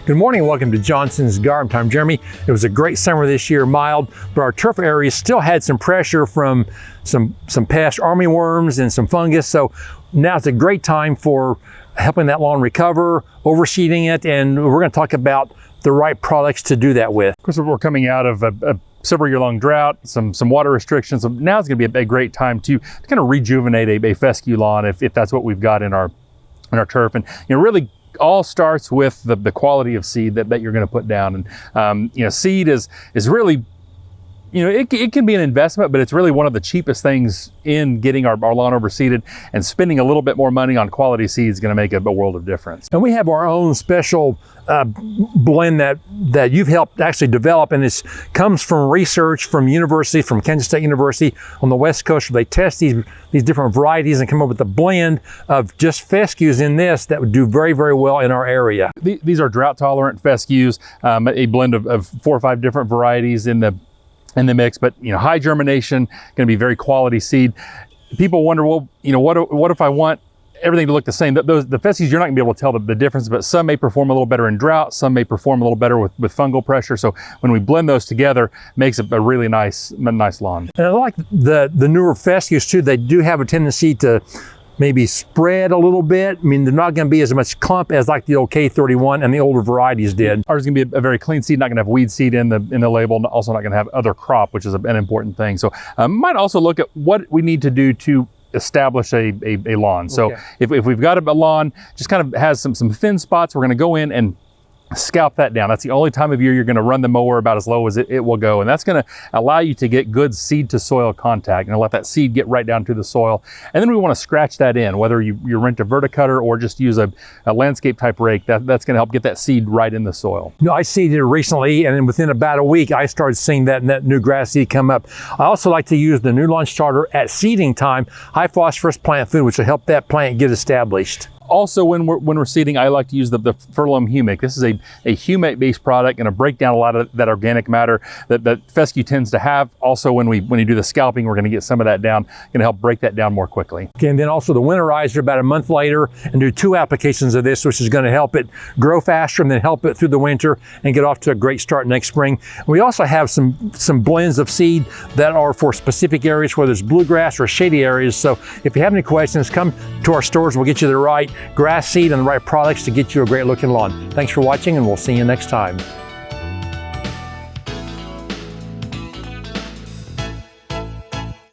Good morning and welcome to Johnson's Garden. I'm Jeremy. It was a great summer this year, mild, but our turf area still had some pressure from some past armyworms and some fungus. So now it's a great time for helping that lawn recover, overseeding it, and we're going to talk about the right products to do that with. Of course, we're coming out of a several year-long drought, some water restrictions. So now it's going to be a great time to kind of rejuvenate a fescue lawn if that's what we've got in our turf. And really all starts with the quality of seed that you're going to put down. And seed is really, it can be an investment, but it's really one of the cheapest things in getting our lawn overseeded, and spending a little bit more money on quality seed is going to make a world of difference. And we have our own special blend that you've helped actually develop, and this comes from research from Kansas State University on the West Coast, where they test these different varieties and come up with a blend of just fescues in this that would do very, very well in our area. These are drought tolerant fescues, a blend of 4 or 5 different varieties in the mix, but high germination, going to be very quality seed. People wonder, well, what if I want everything to look the same? The fescues, you're not gonna be able to tell the difference, but some may perform a little better in drought, some may perform a little better with fungal pressure. So when we blend those together, it makes a really nice lawn. And I like the newer fescues too. They do have a tendency to maybe spread a little bit. I mean, they're not going to be as much clump as like the old K31 and the older varieties did. Ours is going to be a very clean seed, not going to have weed seed in the label, and also not going to have other crop, which is an important thing. So might also look at what we need to do to establish a lawn. So if we've got a lawn, just kind of has some thin spots, we're going to go in and scalp that down. That's the only time of year you're going to run the mower about as low as it will go. And that's going to allow you to get good seed to soil contact and let that seed get right down to the soil. And then we want to scratch that in, whether you rent a verticutter or just use a landscape type rake. That's going to help get that seed right in the soil. I seeded it recently, and then within about a week, I started seeing that new grass seed come up. I also like to use the new lawn starter at seeding time, high phosphorus plant food, which will help that plant get established. Also, when we're seeding, I like to use the Furlum Humic. This is a humic-based product, going to break down a lot of that organic matter that fescue tends to have. Also, when you do the scalping, we're going to get some of that down, going to help break that down more quickly. Okay, and then also the winterizer about a month later, and do 2 applications of this, which is going to help it grow faster and then help it through the winter and get off to a great start next spring. We also have some blends of seed that are for specific areas, whether it's bluegrass or shady areas. So if you have any questions, come to our stores. We'll get you the right grass seed and the right products to get you a great looking lawn. Thanks for watching, and we'll see you next time.